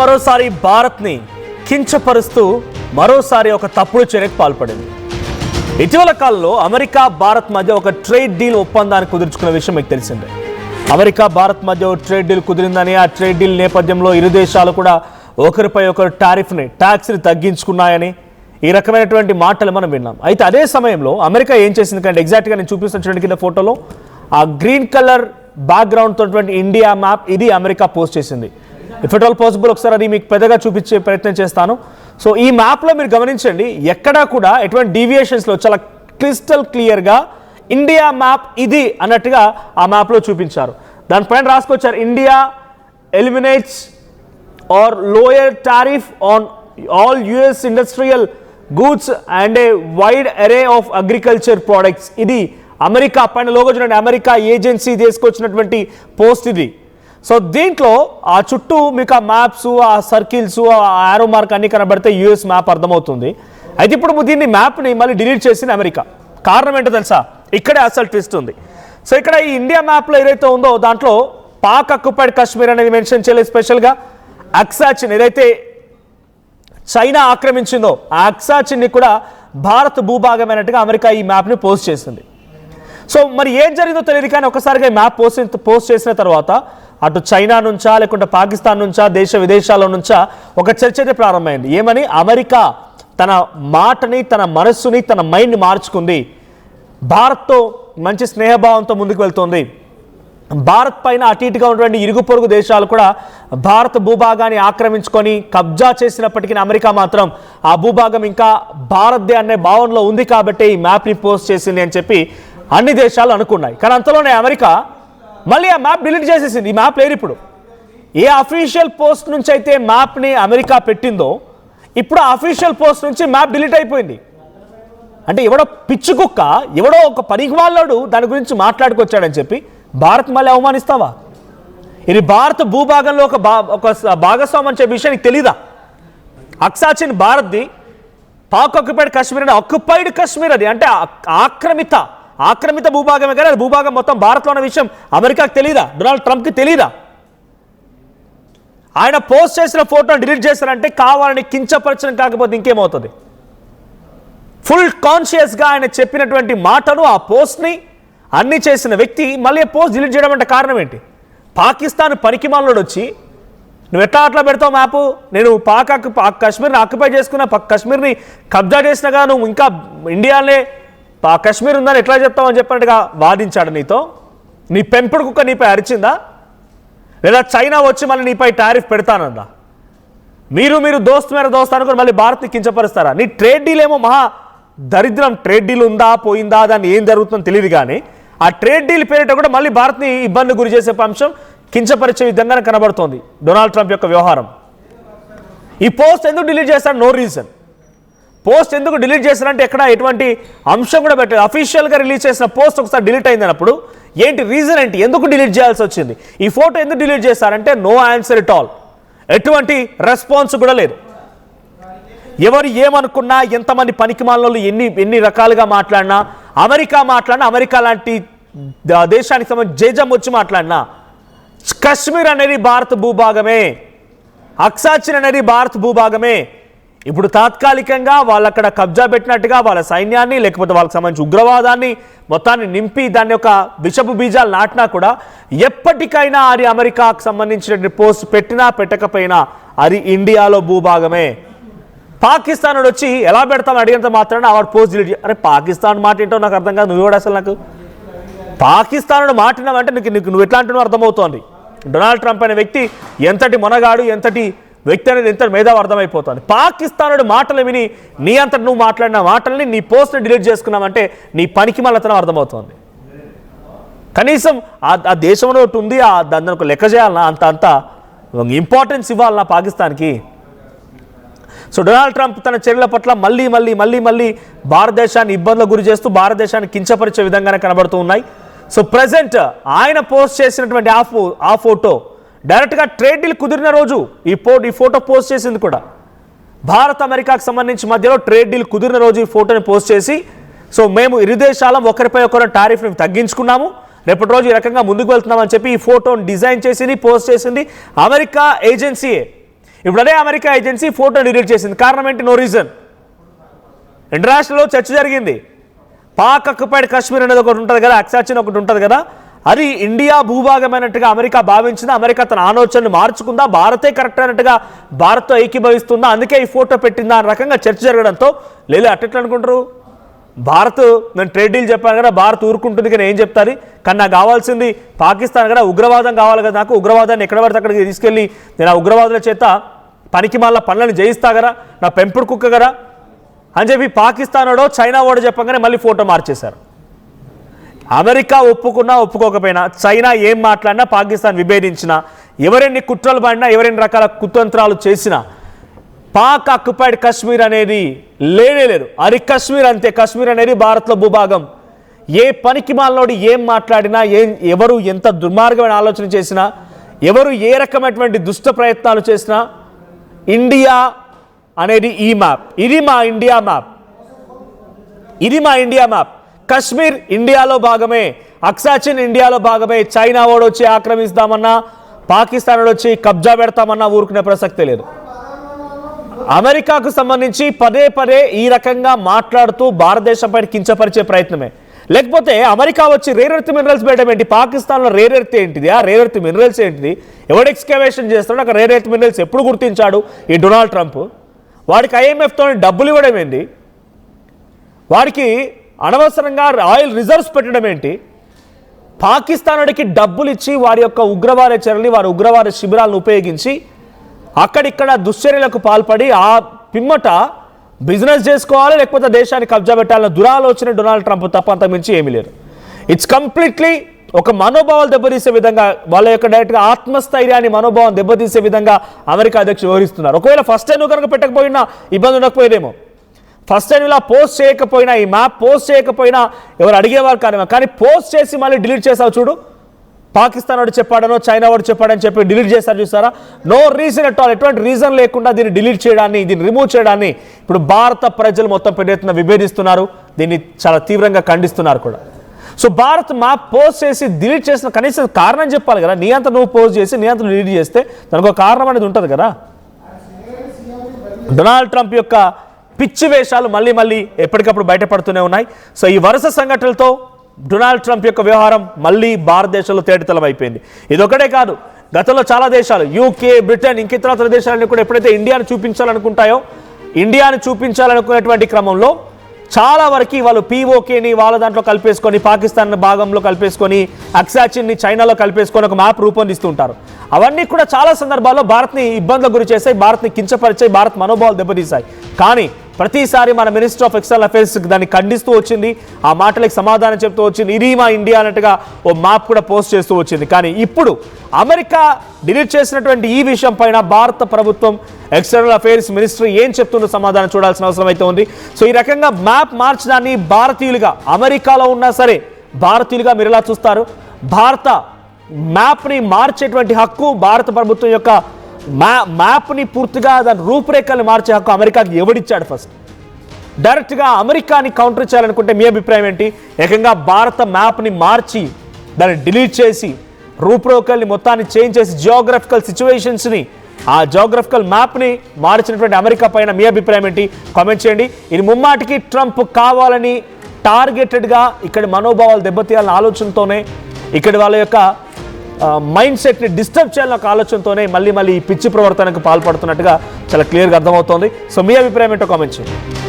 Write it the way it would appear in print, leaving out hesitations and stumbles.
మరోసారి భారత్ని కించపరుస్తూ మరోసారి ఒక తప్పుడు చర్యకు పాల్పడింది. ఇటీవల కాలంలో అమెరికా భారత్ మధ్య ఒక ట్రేడ్ డీల్ ఒప్పందాన్ని కుదుర్చుకున్న విషయం మీకు తెలిసిందే. అమెరికా భారత్ మధ్య ఒక ట్రేడ్ డీల్ కుదిరిందని, ఆ ట్రేడ్ డీల్ నేపథ్యంలో ఇరు దేశాలు కూడా ఒకరిపై ఒకరు ట్యాక్స్ని తగ్గించుకున్నాయని ఈ రకమైనటువంటి మాటలు మనం విన్నాం. అయితే అదే సమయంలో అమెరికా ఏం చేసింది కంటే ఎగ్జాక్ట్గా నేను చూపిస్తున్నటువంటి కింద ఫోటోలో ఆ గ్రీన్ కలర్ బ్యాక్గ్రౌండ్ తోటి ఇండియా మ్యాప్ ఇది అమెరికా పోస్ట్ చేసింది. ఇఫ్ ఇట్ ఆల్ పాసిబుల్ ఒకసారి అది మీకు పెద్దగా చూపించే ప్రయత్నం చేస్తాను. సో ఈ మ్యాప్లో మీరు గమనించండి, ఎక్కడా కూడా ఎటువంటి డీవియేషన్స్లో చాలా క్రిస్టల్ క్లియర్గా ఇండియా మ్యాప్ ఇది అన్నట్టుగా ఆ మ్యాప్లో చూపించారు. దానిపైన రాసుకొచ్చారు India eliminates or lower tariff on all US industrial goods and a wide array of agriculture products. ఇది అమెరికా పైన లోగో చూడండి, అమెరికా ఏజెన్సీ తీసుకొచ్చినటువంటి పోస్ట్ ఇది. సో దీంట్లో ఆ చుట్టూ మీకు ఆ మ్యాప్స్, ఆ సర్కిల్స్, ఆ ఆరో మార్క్ అన్ని కనబడితే యుఎస్ మ్యాప్ అర్థమవుతుంది. అయితే ఇప్పుడు దీన్ని మ్యాప్ని మళ్ళీ డిలీట్ చేసింది అమెరికా. కారణం ఏంటో తెలుసా? ఇక్కడే అసలు ట్విస్ట్ ఉంది. సో ఇక్కడ ఈ ఇండియా మ్యాప్లో ఏదైతే ఉందో దాంట్లో పాక్ అక్యుపైడ్ కాశ్మీర్ అనేది మెన్షన్ చేయలేదు. స్పెషల్గా అక్సాచిన్ ఏదైతే చైనా ఆక్రమించిందో ఆ అక్సాచిన్ని కూడా భారత్ భూభాగమైనట్టుగా అమెరికా ఈ మ్యాప్ని పోస్ట్ చేసింది. సో మరి ఏం జరిగిందో తెలియదు, కానీ ఒకసారిగా ఈ మ్యాప్ పోస్ట్ చేసిన తర్వాత అటు చైనా నుంచా లేకుంటే పాకిస్తాన్ నుంచా దేశ విదేశాల నుంచా ఒక చర్చ అయితే ప్రారంభమైంది. ఏమని? అమెరికా తన మాటని, తన మనస్సుని, తన మైండ్ని మార్చుకుంది. భారత్తో మంచి స్నేహభావంతో ముందుకు వెళ్తుంది. భారత్ పైన అటు ఇటుగా ఉన్నటువంటి ఇరుగు పొరుగు దేశాలు కూడా భారత భూభాగాన్ని ఆక్రమించుకొని కబ్జా చేసినప్పటికీ అమెరికా మాత్రం ఆ భూభాగం ఇంకా భారత్దే అనే భావనలో ఉంది కాబట్టి ఈ మ్యాప్ని పోస్ట్ చేసింది అని చెప్పి అన్ని దేశాలు అనుకున్నాయి. కానీ అంతలోనే అమెరికా మళ్ళీ ఆ మ్యాప్ డిలీట్ చేసేసింది. ఈ మ్యాప్ లేదు ఇప్పుడు. ఏ అఫీషియల్ పోస్ట్ నుంచి అయితే మ్యాప్ని అమెరికా పెట్టిందో ఇప్పుడు ఆ అఫీషియల్ పోస్ట్ నుంచి మ్యాప్ డిలీట్ అయిపోయింది. అంటే ఎవడో పిచ్చి కుక్క, ఎవడో ఒక పనికిమాలోడు దాని గురించి మాట్లాడుకొచ్చాడని చెప్పి భారత్ మళ్ళీ అవమానిస్తావా? ఇది భారత భూభాగంలో ఒక భాగస్వామ్యం అని చెప్పే విషయానికి తెలీదా? అక్సాచిన్ భారత్ది, పాక్ ఆక్యుపైడ్ కాశ్మీర్ అంటే ఆక్యుపైడ్ కాశ్మీర్ అది అంటే ఆక్రమిత భూభాగమే, కానీ అది భూభాగం మొత్తం భారత్లో ఉన్న విషయం అమెరికాకు తెలీదా? డొనాల్డ్ ట్రంప్కి తెలీదా? ఆయన పోస్ట్ చేసిన ఫోటోను డిలీట్ చేశారంటే కావాలని కించపరచడం కాకపోతే ఇంకేమవుతుంది? ఫుల్ కాన్షియస్గా ఆయన చెప్పినటువంటి మాటను, ఆ పోస్ట్ని అన్ని చేసిన వ్యక్తి మళ్ళీ పోస్ట్ డిలీట్ చేయడం అంటే కారణం ఏంటి? పాకిస్తాన్ పనికిమాలోడు వచ్చి నువ్వు అట్లా పెడతావు మ్యాపు, నేను కాశ్మీర్ని ఆక్యుపై చేసుకున్నా, కాశ్మీర్ని కబ్జా చేసినాగా, నువ్వు ఇంకా ఇండియానే కాశ్మీర్ ఉందని ఎట్లా చెప్తావు అని చెప్పినట్టుగా వాదించాడు నీతో. నీ పెంపుడు కుక్క నీపై అరిచిందా? లేదా చైనా వచ్చి మళ్ళీ నీపై టారిఫ్ పెడతానందా? మీరు దోస్త్ మేర దోస్త్ అనుకుని మళ్ళీ భారత్ని కించపరుస్తారా? నీ ట్రేడ్ డీల్ ఏమో మహా దరిద్రం. ట్రేడ్ డీల్ ఉందా పోయిందా దాన్ని ఏం జరుగుతుందో తెలియదు, కానీ ఆ ట్రేడ్ డీల్ పేరిట కూడా మళ్ళీ భారత్ని ఇబ్బంది గురి చేసే అంశం కించపరిచే విధంగానే కనబడుతోంది డొనాల్డ్ ట్రంప్ యొక్క వ్యవహారం. ఈ పోస్ట్ ఎందుకు డిలీట్ చేస్తాడు? No reason. పోస్ట్ ఎందుకు డిలీట్ చేశారంటే ఎక్కడ ఎటువంటి అంశం కూడా పెట్టలేదు. అఫీషియల్గా రిలీజ్ చేసిన పోస్ట్ ఒకసారి డిలీట్ అయిందన్నప్పుడు ఏంటి రీజన్ ఏంటి? ఎందుకు డిలీట్ చేయాల్సి వచ్చింది? ఈ ఫోటో ఎందుకు డిలీట్ చేశారంటే నో ఆన్సర్ ఎట్ ఆల్. ఎటువంటి రెస్పాన్స్ కూడా లేదు. ఎవరు ఏమనుకున్నా, ఎంతమంది పనికిమాలలో ఎన్ని రకాలుగా మాట్లాడినా, అమెరికా లాంటి దేశానికి సంబంధించి జేజం వచ్చి మాట్లాడినా కశ్మీర్ అనేది భారత భూభాగమే, అక్సాచిన్ అనేది భారత భూభాగమే. ఇప్పుడు తాత్కాలికంగా వాళ్ళు అక్కడ కబ్జా పెట్టినట్టుగా వాళ్ళ సైన్యాన్ని లేకపోతే వాళ్ళకి సంబంధించి ఉగ్రవాదాన్ని మొత్తాన్ని నింపి దాన్ని ఒక విషపు బీజాలు నాటినా కూడా ఎప్పటికైనా అది అమెరికాకు సంబంధించిన పోస్ట్ పెట్టినా పెట్టకపోయినా అది ఇండియాలో భూభాగమే. పాకిస్తాన్ వచ్చి ఎలా పెడతామని అడిగినంత మాత్రాన వాడు పోస్ట్ డిలీట్ అరే పాకిస్తాన్ మాట ఏంటో నాకు అర్థం కాదు. నువ్వు కూడా అసలు నాకు పాకిస్తాన్ మాటినావంటే నువ్వు ఎట్లా అంటున్నావు అర్థమవుతోంది. డొనాల్డ్ ట్రంప్ అనే వ్యక్తి ఎంతటి మొనగాడు, ఎంతటి వ్యక్తి అనేది ఎంత మేధావి అర్థమైపోతుంది. పాకిస్తాన్ మాటలు విని నీ అంతటి నువ్వు మాట్లాడిన మాటల్ని నీ పోస్ట్ని డిలీట్ చేసుకున్నావంటే నీ పనికి మళ్ళతనం అర్థమవుతుంది. కనీసం ఆ దేశంలో ఒకటి ఉంది, దాన్ని ఒక లెక్క చేయాలన్నా, అంత ఇంపార్టెన్స్ ఇవ్వాలన్నా పాకిస్తాన్కి. సో డొనాల్డ్ ట్రంప్ తన చర్యల పట్ల మళ్ళీ భారతదేశాన్ని ఇబ్బందులకు గురి చేస్తూ భారతదేశాన్ని కించపరిచే విధంగానే కనబడుతూ ఉన్నాయి. సో ప్రజెంట్ ఆయన పోస్ట్ చేసినటువంటి ఆ ఫోటో డైరెక్ట్గా ట్రేడ్ డీల్ కుదిరిన రోజు ఈ ఫోటో పోస్ట్ చేసింది కూడా భారత్ అమెరికాకు సంబంధించి మధ్యలో ట్రేడ్ డీల్ కుదిరిన రోజు ఈ ఫోటోని పోస్ట్ చేసి, సో మేము ఇరు దేశాలం ఒకరిపై ఒకరు టారిఫ్ని తగ్గించుకున్నాము, రేపటి రోజు ఈ రకంగా ముందుకు వెళ్తున్నామని చెప్పి ఈ ఫోటోని డిజైన్ చేసింది, పోస్ట్ చేసింది అమెరికా ఏజెన్సీయే. ఇప్పుడు అదే అమెరికా ఏజెన్సీ ఫోటో డిలీట్ చేసింది. కారణం ఏంటి? No reason. ఇంటర్నేషనల్లో చర్చ జరిగింది. పాక్ అక్యుపైడ్ కాశ్మీర్ అనేది ఒకటి ఉంటుంది కదా, అక్సాచిన్ ఒకటి ఉంటుంది కదా, అది ఇండియా భూభాగమైనట్టుగా అమెరికా భావించింది. అమెరికా తన ఆలోచనను మార్చుకుందా, భారతే కరెక్ట్ అయినట్టుగా భారత్తో ఏకీభవిస్తుందా, అందుకే ఈ ఫోటో పెట్టిందా అనే రకంగా చర్చ జరగడంతో లేదు అట్టెట్లు అనుకుంటారు. భారత్ నేను ట్రేడ్ డీల్ చెప్పాను కదా, భారత్ ఊరుకుంటుంది కానీ ఏం చెప్తారు, కానీ నాకు కావాల్సింది పాకిస్తాన్ కదా, ఉగ్రవాదం కావాలి కదా, నాకు ఉగ్రవాదాన్ని ఎక్కడ పడితే అక్కడికి తీసుకెళ్ళి నేను ఆ ఉగ్రవాదుల చేత పనికి మళ్ళీ పనులను చేయిస్తా కదా, నా పెంపుడు కుక్క కదా అని చెప్పి పాకిస్తాన్ వాడో చైనా వాడో చెప్పగానే మళ్ళీ ఫోటో మార్చేశారు. అమెరికా ఒప్పుకున్నా ఒప్పుకోకపోయినా, చైనా ఏం మాట్లాడినా, పాకిస్తాన్ విభేదించినా, ఎవరెన్ని కుట్రలు పడినా, ఎవరెన్ని రకాల కుతంత్రాలు చేసినా పాక్ ఆక్యుపైడ్ కాశ్మీర్ అనేది లేనే లేదు. అది కాశ్మీర్ అంతే. కాశ్మీర్ అనేది భారత్లో భూభాగం. ఏ పనికి మాలోడి ఏం మాట్లాడినా, ఎవరు ఎంత దుర్మార్గమైన ఆలోచన చేసినా, ఎవరు ఏ రకమైనటువంటి దుష్ట ప్రయత్నాలు చేసినా, ఇండియా అనేది ఈ మ్యాప్, ఇది మా ఇండియా మ్యాప్, ఇది మా ఇండియా మ్యాప్. కాశ్మీర్ ఇండియాలో భాగమే, అక్సాచిన్ ఇండియాలో భాగమే. చైనా వాడు వచ్చి ఆక్రమిస్తామన్నా, పాకిస్తాన్ వాడు వచ్చి కబ్జా పెడతామన్నా ఊరుకునే ప్రసక్తే లేదు. అమెరికాకు సంబంధించి పదే పదే ఈ రకంగా మాట్లాడుతూ భారతదేశంపై కించపరిచే ప్రయత్నమే. లేకపోతే అమెరికా వచ్చి రేర్ ఎర్త్ మినరల్స్ పెట్టడం ఏంటి? పాకిస్తాన్లో రేర్ ఎర్త్ ఏంటిది, ఆ రేర్ ఎర్త్ మినరల్స్ ఏంటిది, ఎవడు ఎక్స్కవేషన్ చేస్తాడు, అక్కడ రేర్ ఎర్త్ మినరల్స్ ఎప్పుడు గుర్తించాడు ఈ డొనాల్డ్ ట్రంప్? వాడికి IMFతో డబ్బులు ఇవ్వడం ఏంటి? వాడికి అనవసరంగా ఆయిల్ రిజర్వ్స్ పెట్టడం ఏంటి? పాకిస్తాన్ వాడికి డబ్బులు ఇచ్చి వారి యొక్క ఉగ్రవాద చర్యలు, వారి ఉగ్రవాద శిబిరాలను ఉపయోగించి అక్కడిక్కడ దుశ్చర్యలకు పాల్పడి ఆ పిమ్మట బిజినెస్ చేసుకోవాలి, లేకపోతే దేశాన్ని కబ్జా పెట్టాలన్న దురాలోచన డొనాల్డ్ ట్రంప్ తప్ప అంత మించి ఏమీ లేదు. ఇట్స్ కంప్లీట్లీ ఒక మనోభావాలు దెబ్బతీసే విధంగా, వాళ్ళ యొక్క డైరెక్ట్గా ఆత్మస్థైర్యాన్ని మనోభావం దెబ్బతీసే విధంగా అమెరికా అధ్యక్షులు వివరిస్తున్నారు. ఒకవేళ ఫస్ట్ టైం కనుక పెట్టకపోయినా ఇబ్బంది ఉండకపోయేదేమో, ఫస్ట్ టైం ఇలా పోస్ట్ చేయకపోయినా, ఈ మ్యాప్ పోస్ట్ చేయకపోయినా ఎవరు అడిగేవారు కాదేమో, కానీ పోస్ట్ చేసి మళ్ళీ డిలీట్ చేసావు చూడు, పాకిస్తాన్ వాడు చెప్పాడనో చైనా వాడు చెప్పాడని చెప్పి డిలీట్ చేస్తారు చూసారా. నో రీజన్ అట్ ఆల్, ఎటువంటి రీజన్ లేకుండా దీన్ని డిలీట్ చేయడాన్ని, దీన్ని రిమూవ్ చేయడాన్ని ఇప్పుడు భారత ప్రజలు మొత్తం పెద్ద ఎత్తున విభేదిస్తున్నారు, దీన్ని చాలా తీవ్రంగా ఖండిస్తున్నారు కూడా. సో భారత్ మ్యాప్ పోస్ట్ చేసి డిలీట్ చేసిన కనీసం కారణం చెప్పాలి కదా. నీ అంతా నువ్వు పోస్ట్ చేసి నీ అంతా డిలీట్ చేస్తే దానికి ఒక కారణం అనేది ఉంటుంది కదా. డొనాల్డ్ ట్రంప్ యొక్క పిచ్చి వేషాలు మళ్ళీ మళ్ళీ ఎప్పటికప్పుడు బయటపడుతూనే ఉన్నాయి. సో ఈ వరుస సంఘటనలతో డొనాల్డ్ ట్రంప్ యొక్క వ్యవహారం మళ్ళీ భారతదేశంలో తేటతెల్లం అయిపోయింది. ఇదొకటే కాదు, గతంలో చాలా దేశాలు, UK, బ్రిటన్, ఇంకితర దేశాలన్నీ కూడా ఎప్పుడైతే ఇండియాను చూపించాలనుకుంటాయో, ఇండియాను చూపించాలనుకునేటువంటి క్రమంలో చాలా వరకు వాళ్ళు POKని వాళ్ళ దాంట్లో కలిపేసుకొని, పాకిస్తాన్ భాగంలో కలిపేసుకొని, అక్సాచిన్ని చైనాలో కలిపేసుకొని ఒక మ్యాప్ రూపొందిస్తూ ఉంటారు. అవన్నీ కూడా చాలా సందర్భాల్లో భారత్ని ఇబ్బందులకు గురి చేశాయి, భారత్ని కించపరిచాయి, భారత్ మనోభావాలు దెబ్బతీశాయి. కానీ ప్రతిసారి మన మినిస్టర్ ఆఫ్ ఎక్స్టర్నల్ అఫైర్స్ దాన్ని ఖండిస్తూ వచ్చింది, ఆ మాటలకు సమాధానం చెప్తూ వచ్చింది, ఇది మా ఇండియా అన్నట్టుగా ఓ మ్యాప్ కూడా పోస్ట్ చేస్తూ వచ్చింది. కానీ ఇప్పుడు అమెరికా డిలీట్ చేసినటువంటి ఈ విషయం పైన భారత ప్రభుత్వం ఎక్స్టర్నల్ అఫైర్స్ మినిస్ట్రీ ఏం చెప్తుందో సమాధానం చూడాల్సిన అవసరం అయితే ఉంది. సో ఈ రకంగా మ్యాప్ మార్చడాన్ని భారతీయులుగా, అమెరికాలో ఉన్నా సరే భారతీయులుగా మీరు ఎలా చూస్తారు? భారత మ్యాప్ని మార్చేటువంటి హక్కు భారత ప్రభుత్వం యొక్క మ్యాప్ని పూర్తిగా దాని రూపురేఖల్ని మార్చే హక్కు అమెరికాకి ఎవడిచ్చాడు? ఫస్ట్ డైరెక్ట్గా అమెరికాని కౌంటర్ చేయాలనుకుంటే మీ అభిప్రాయం ఏంటి? ఏకంగా భారత మ్యాప్ని మార్చి దాన్ని డిలీట్ చేసి రూపురేఖల్ని మొత్తాన్ని చేంజ్ చేసి జియోగ్రఫికల్ సిచ్యువేషన్స్ని, ఆ జియోగ్రఫికల్ మ్యాప్ని మార్చినటువంటి అమెరికా పైన మీ అభిప్రాయం ఏంటి? కామెంట్ చేయండి. ఇది ముమ్మాటికి ట్రంప్ కావాలని టార్గెటెడ్గా ఇక్కడ మనోభావాలు దెబ్బతీయాలన్న ఆలోచనతోనే, ఇక్కడ వాళ్ళ యొక్క మైండ్ సెట్ని డిస్టర్బ్ చేయాలన్న ఒక ఆలోచనతోనే మళ్ళీ ఈ పిచ్చి ప్రవర్తనకు పాల్పడుతున్నట్టుగా చాలా క్లియర్గా అర్థమవుతోంది. సో మీ అభిప్రాయం ఏంటో కామెంట్ చేయండి.